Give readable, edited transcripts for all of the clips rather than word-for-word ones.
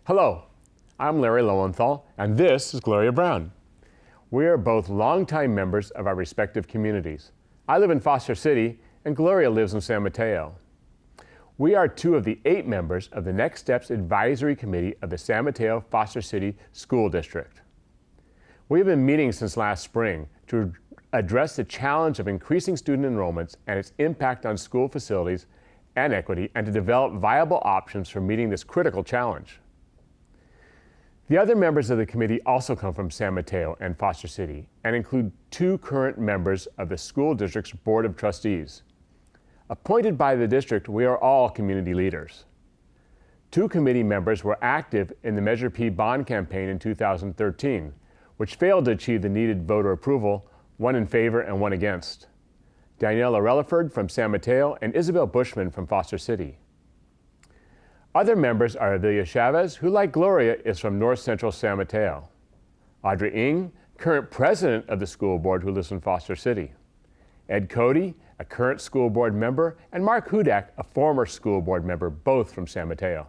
Hello, I'm Larry Lowenthal, and this is Gloria Brown. We are both longtime members of our respective communities. I live in Foster City, and Gloria lives in San Mateo. We are two of the 8 members of the Next Steps Advisory Committee of the San Mateo Foster City School District. We have been meeting since last spring to address the challenge of increasing student enrollments and its impact on school facilities and equity, and to develop viable options for meeting this critical challenge. The other members of the committee also come from San Mateo and Foster City and include 2 current members of the school district's Board of Trustees. Appointed by the district, we are all community leaders. 2 committee members were active in the Measure P bond campaign in 2013, which failed to achieve the needed voter approval, 1 in favor and 1 against. Daniela Relaford from San Mateo and Isabel Bushman from Foster City. Other members are Avilia Chavez, who like Gloria is from North Central San Mateo. Audrey Ng, current president of the school board who lives in Foster City. Ed Cody, a current school board member, and Mark Hudak, a former school board member, both from San Mateo.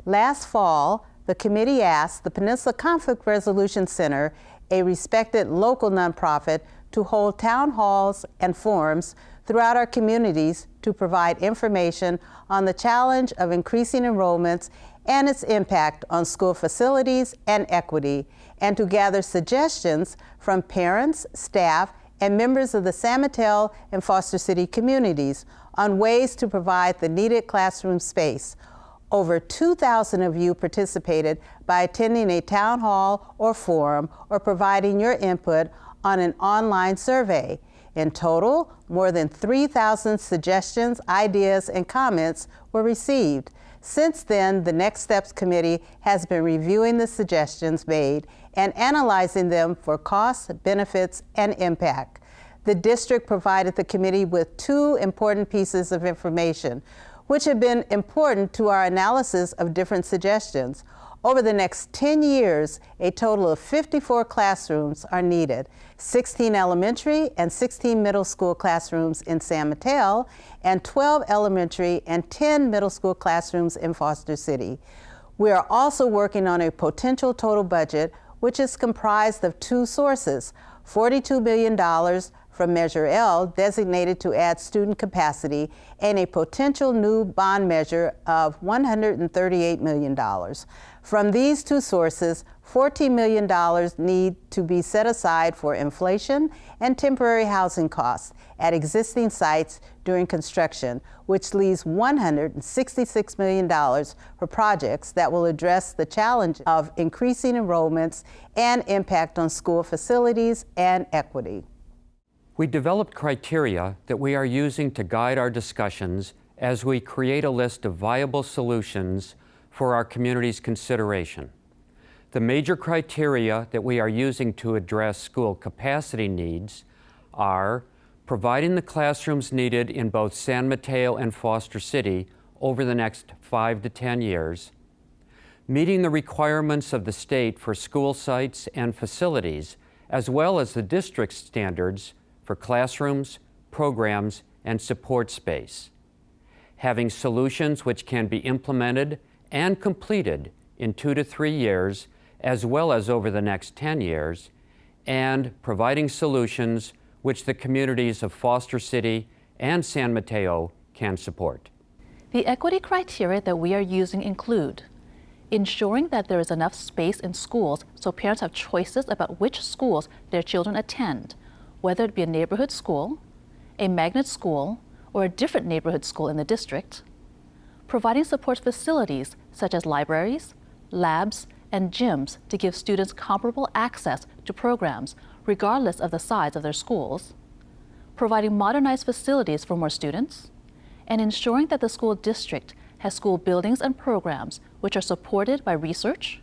Last fall, the committee asked the Peninsula Conflict Resolution Center, a respected local nonprofit, to hold town halls and forums throughout our communities to provide information on the challenge of increasing enrollments and its impact on school facilities and equity, and to gather suggestions from parents, staff, and members of the San Mateo and Foster City communities on ways to provide the needed classroom space. Over 2,000 of you participated by attending a town hall or forum or providing your input on an online survey. In total, more than 3,000 suggestions, ideas, and comments were received. Since then, the Next Steps Committee has been reviewing the suggestions made and analyzing them for costs, benefits, and impact. The district provided the committee with 2 important pieces of information, which have been important to our analysis of different suggestions. Over the next 10 years, a total of 54 classrooms are needed, 16 elementary and 16 middle school classrooms in San Mateo, and 12 elementary and 10 middle school classrooms in Foster City. We are also working on a potential total budget, which is comprised of 2 sources, $42 million from Measure L, designated to add student capacity, and a potential new bond measure of $138 million. From these 2 sources, $14 million need to be set aside for inflation and temporary housing costs at existing sites during construction, which leaves $166 million for projects that will address the challenge of increasing enrollments and impact on school facilities and equity. We developed criteria that we are using to guide our discussions as we create a list of viable solutions for our community's consideration. The major criteria that we are using to address school capacity needs are providing the classrooms needed in both San Mateo and Foster City over the next 5 to 10 years, meeting the requirements of the state for school sites and facilities, as well as the district's standards for classrooms, programs, and support space, having solutions which can be implemented and completed in 2 to 3 years, as well as over the next 10 years, and providing solutions which the communities of Foster City and San Mateo can support. The equity criteria that we are using include ensuring that there is enough space in schools so parents have choices about which schools their children attend, whether it be a neighborhood school, a magnet school, or a different neighborhood school in the district, providing support facilities such as libraries, labs, and gyms to give students comparable access to programs regardless of the size of their schools, providing modernized facilities for more students, and ensuring that the school district has school buildings and programs which are supported by research,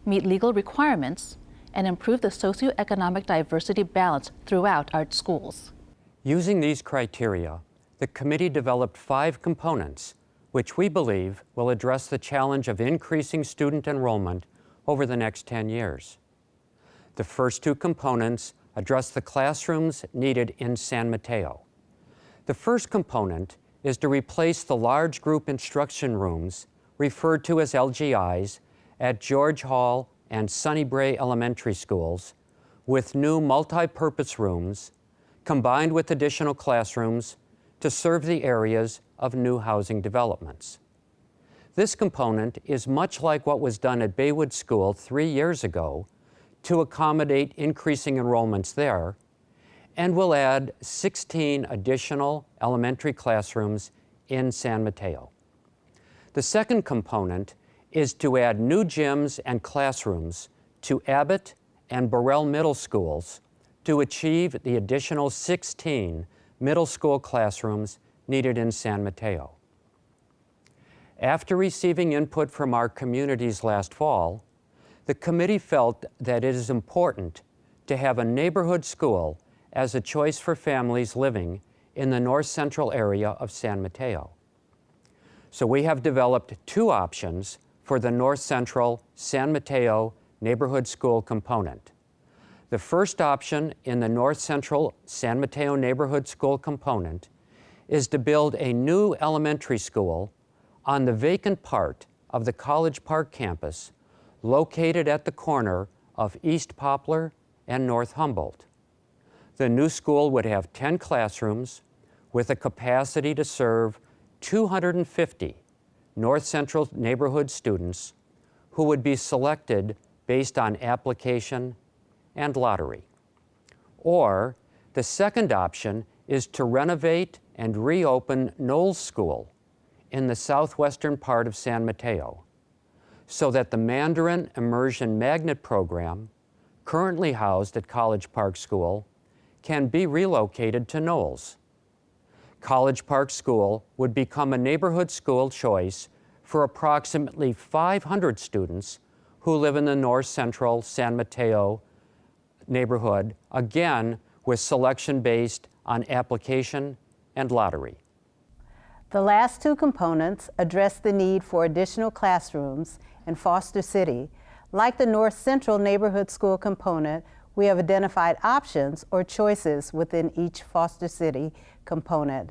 meet legal requirements, and improve the socioeconomic diversity balance throughout our schools. Using these criteria, the committee developed 5 components which we believe will address the challenge of increasing student enrollment over the next 10 years. The first 2 components address the classrooms needed in San Mateo. The first component is to replace the large group instruction rooms, referred to as LGIs, at George Hall and Sunnybray Elementary Schools with new multi-purpose rooms combined with additional classrooms to serve the areas of new housing developments. This component is much like what was done at Baywood School 3 years ago to accommodate increasing enrollments there, and will add 16 additional elementary classrooms in San Mateo. The second component is to add new gyms and classrooms to Abbott and Burrell Middle Schools to achieve the additional 16 middle school classrooms needed in San Mateo. After receiving input from our communities last fall, the committee felt that it is important to have a neighborhood school as a choice for families living in the north central area of San Mateo. So we have developed 2 options for the north central San Mateo neighborhood school component. The first option in the north central San Mateo neighborhood school component is to build a new elementary school on the vacant part of the College Park campus located at the corner of East Poplar and North Humboldt. The new school would have 10 classrooms with a capacity to serve 250 North Central neighborhood students who would be selected based on application and lottery. Or the second option is to renovate and reopen Knowles School in the southwestern part of San Mateo so that the Mandarin Immersion Magnet Program, currently housed at College Park School, can be relocated to Knowles. College Park School would become a neighborhood school choice for approximately 500 students who live in the north central San Mateo neighborhood, again with selection based on application and lottery. The last 2 components address the need for additional classrooms in Foster City. Like the North Central neighborhood school component, we have identified options or choices within each Foster City component.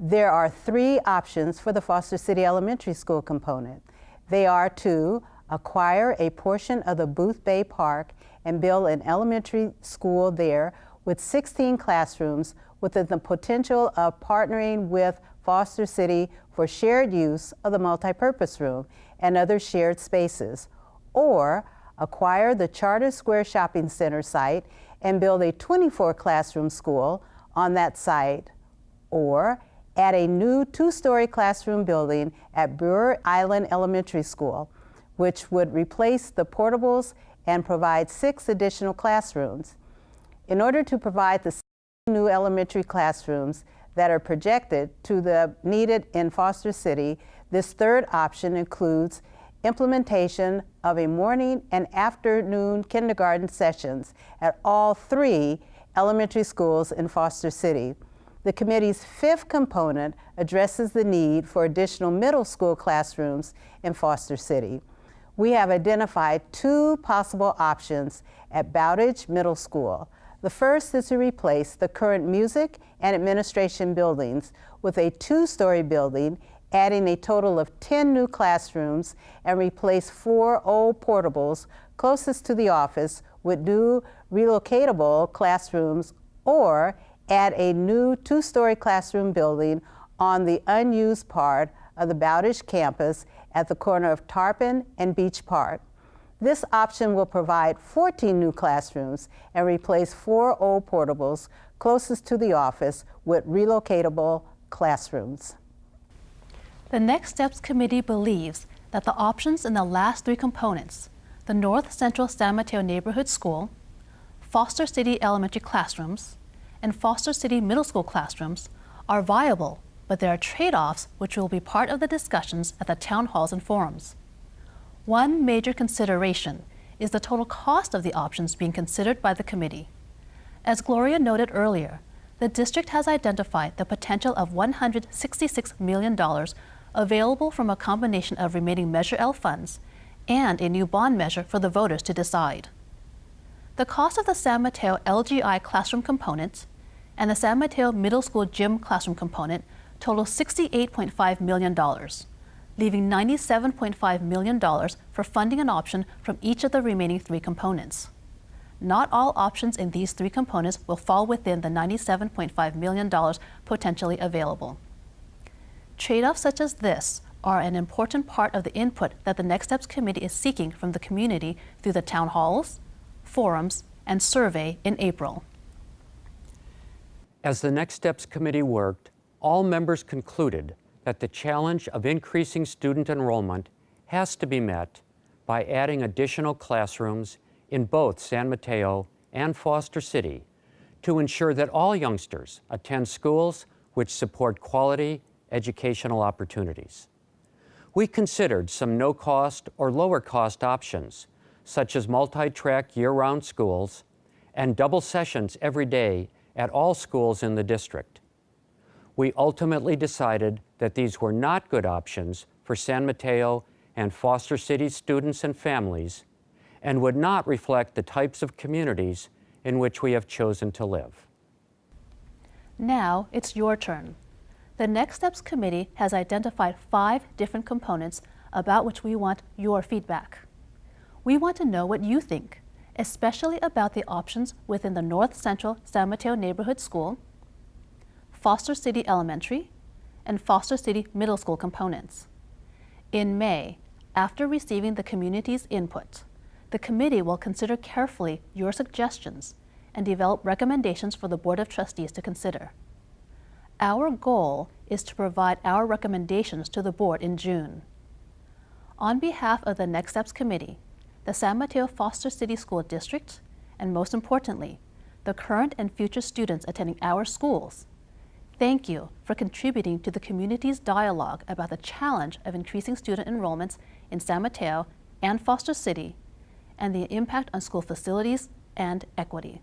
There are 3 options for the Foster City Elementary School component. They are to acquire a portion of the Booth Bay Park and build an elementary school there with 16 classrooms with the potential of partnering with Foster City for shared use of the multipurpose room and other shared spaces, or acquire the Charter Square Shopping Center site and build a 24 classroom school on that site, or add a new 2-story classroom building at Brewer Island Elementary School, which would replace the portables and provide 6 additional classrooms. In order to provide the new elementary classrooms that are projected to the needed in Foster City, this third option includes implementation of a morning and afternoon kindergarten sessions at all 3 elementary schools in Foster City. The committee's 5th component addresses the need for additional middle school classrooms in Foster City. We have identified 2 possible options at Bowditch Middle School. The first is to replace the current music and administration buildings with a 2-story building, adding a total of 10 new classrooms, and replace 4 old portables closest to the office with new relocatable classrooms, or add a new 2-story classroom building on the unused part of the Bowditch campus at the corner of Tarpon and Beach Park. This option will provide 14 new classrooms and replace 4 old portables closest to the office with relocatable classrooms. The Next Steps Committee believes that the options in the last 3 components, the North Central San Mateo Neighborhood School, Foster City Elementary Classrooms, and Foster City Middle School classrooms, are viable, but there are trade-offs which will be part of the discussions at the town halls and forums. One major consideration is the total cost of the options being considered by the committee. As Gloria noted earlier, the district has identified the potential of $166 million available from a combination of remaining Measure L funds and a new bond measure for the voters to decide. The cost of the San Mateo LGI classroom component and the San Mateo Middle School gym classroom component total $68.5 million. leaving $97.5 million for funding an option from each of the remaining 3 components. Not all options in these 3 components will fall within the $97.5 million potentially available. Trade-offs such as this are an important part of the input that the Next Steps Committee is seeking from the community through the town halls, forums, and survey in April. As the Next Steps Committee worked, all members concluded that the challenge of increasing student enrollment has to be met by adding additional classrooms in both San Mateo and Foster City to ensure that all youngsters attend schools which support quality educational opportunities. We considered some no-cost or lower-cost options, such as multi-track year-round schools and double sessions every day at all schools in the district. We ultimately decided that these were not good options for San Mateo and Foster City students and families and would not reflect the types of communities in which we have chosen to live. Now it's your turn. The Next Steps Committee has identified 5 different components about which we want your feedback. We want to know what you think, especially about the options within the North Central San Mateo Neighborhood School, Foster City Elementary, and Foster City Middle School components. In May, after receiving the community's input, the committee will consider carefully your suggestions and develop recommendations for the Board of Trustees to consider. Our goal is to provide our recommendations to the board in June. On behalf of the Next Steps Committee, the San Mateo Foster City School District, and most importantly, the current and future students attending our schools, thank you for contributing to the community's dialogue about the challenge of increasing student enrollments in San Mateo and Foster City and the impact on school facilities and equity.